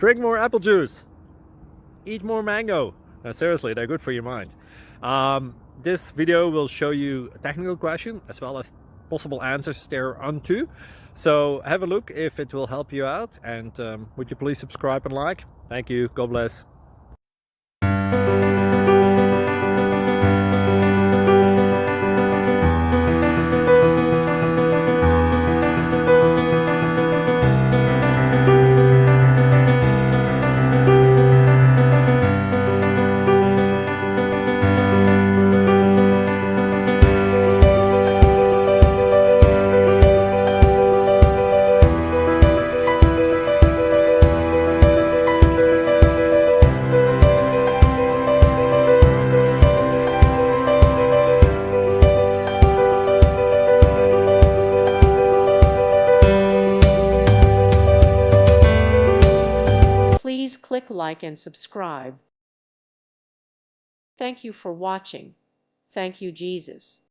drink more apple juice, eat more mango. No, seriously, they're good for your mind. This video will show you a technical question as well as possible answers thereunto. So have a look if it will help you out, and would you please subscribe and like? Thank you. God bless. Please click like and subscribe. Thank you for watching. Thank you, Jesus.